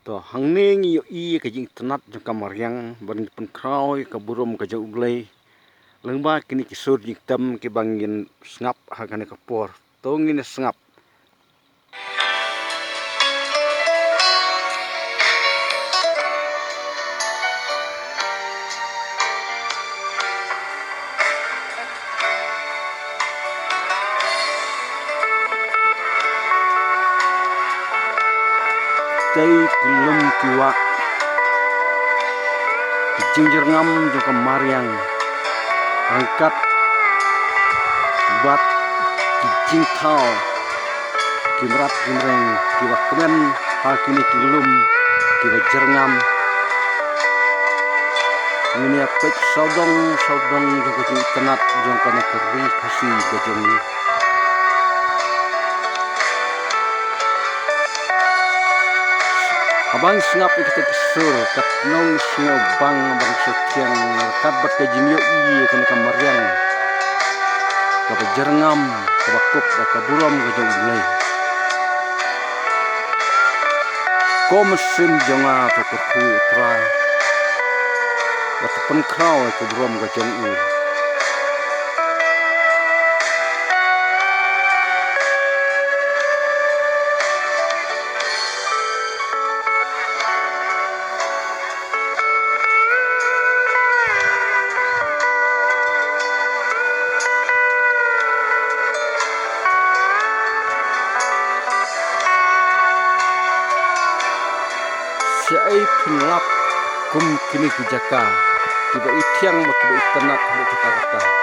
To hangning yo I ka jing tenat jong kamariang ban pen krawi ka burum ka jong uglei lengba kini kisur jing tem ke bangin sngap hakane ka por tongin sngap tei kilum kiwa kijing ngam jong kamariang angkat bat kijing thau kimrat kimreng kiwa kemen hakini kilum kiwa jerngam ini apek saudong jong kijing tenat jong kana keri kasi ka jong abang sngap kita kesur kat nong sio bang setiang kat bat ka jingyo I kana kamariang ka jerngam ka bakuk ka buram ka jong ulei ko mesin jonga to ku tra wat pen kraw ka buram ka jong u ai penlap kum kini kijaka tiba itiang mak tiba itenat kata